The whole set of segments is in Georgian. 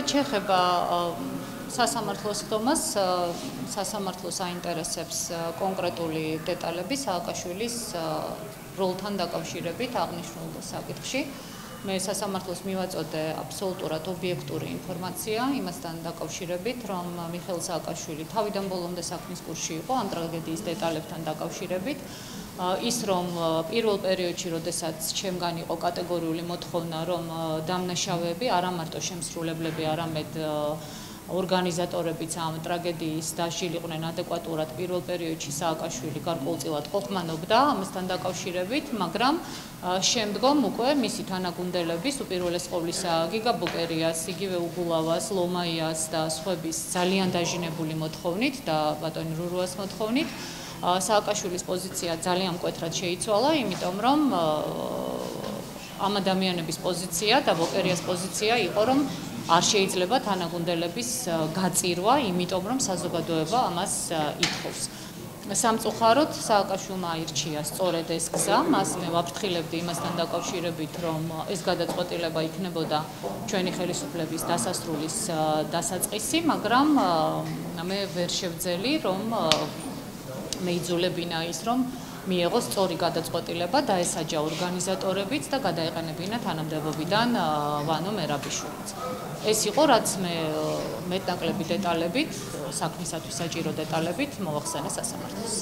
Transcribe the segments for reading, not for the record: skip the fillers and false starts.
რაც შეეხება სასამართლოს ხდომას, სასამართლოს აინტერესებს კონკრეტული დეტალები სააკაშვილის როლთან დაკავშირებით აღნიშნულ საკითხში. მე სასამართლოს მივაწოდე აბსოლუტურად ობიექტური ინფორმაცია იმასთან დაკავშირებით, რომ მიხეილ სააკაშვილი თავიდან ბოლომდე საქმის კურსში იყო ამ ტრაგედიის დეტალებთან დაკავშირებით. ის რომ პირველ პერიოდში, როდესაც ჩემგან იყო კატეგორიული მოთხოვნა, რომ დამნაშავეები არა მარტო შემსრულებლები, არამედ ორგანიზატორებიც ამ ტრაგედიის დაშლიყვნენ ადეკვატურად პირველ პერიოდში სააკაშვილი გარკვეულწილად ყოფმანობდა ამასთან დაკავშირებით, მაგრამ შემდგომ უკვე მისი თანაგუნდელების უპირველეს ყოვლისა გიგა ბუკერიას, იგივე უგულავას, ლომაიას და სხვების ძალიან დაჟინებული მოთხოვნით და ბატონი რურუას მოთხოვნით სააკაშვილის პოზიცია ძალიან მკვეთრად შეიცვალა, იმიტომ რომ ამ ადამიანების პოზიცია და ბუკერიას პოზიცია იყო, რომ არ შეიძლება თანაგუნდელების გაწირვა, იმიტომ რომ საზოგადოება ამას ითხოვს. სამწუხაროდ სააკაშვილმა აირჩია სწორედ ეს გზა, მას მე ვაფრთხილებდი იმასთან დაკავშირებით, რომ ეს გადაწყვეტილება იქნებოდა ჩვენი ხელისუფლების დასასრულის დასაწყისი, მაგრამ მე ვერ შევძელი, რომ მეიძულებინა ის, რომ მიიღო სწორი გადაწყვეტილება და ესაჯა ორგანიზატორებიც და გადაეყენებინა თანამდებობიდან ვანო მერაბიშვილიც. ეს იყო, რაც მე მეტნაკლები დეტალებით, საქმისათვის საჭირო დეტალებით მოვახსენე სასამართლოს.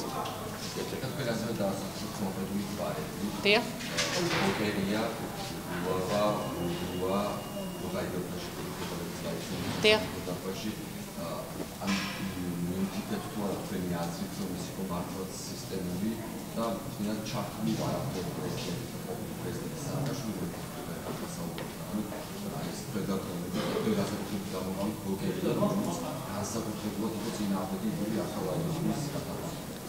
დიახ. დიახ. და თუნდაც ჩართული ვარ პრეზიდენტის სააკაშვილის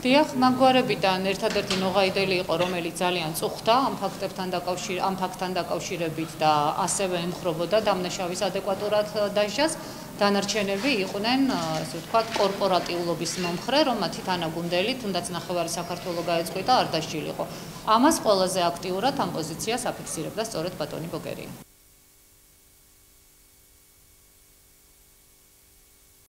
დიახ, მაგვარებიდან ერთადერთი ნოღაიდელი იყო, რომელიც ძალიან წუხდა ამ ფაქტთან დაკავშირებით და ასევე ემხრობოდა დამნაშავის ადეკვატურად დასჯას. დანარჩენები იყვნენ, ასე ვთქვათ, კორპორატიულობის მომხრე, რომ მათი თანაგუნდელი, თუნდაც ნახევარი საქართველო გაეწყვიტა, არ დასჯილიყო. ამას ყველაზე აქტიურად ამ პოზიციას აფიქსირებდა სწორედ ბატონი ბოკერია.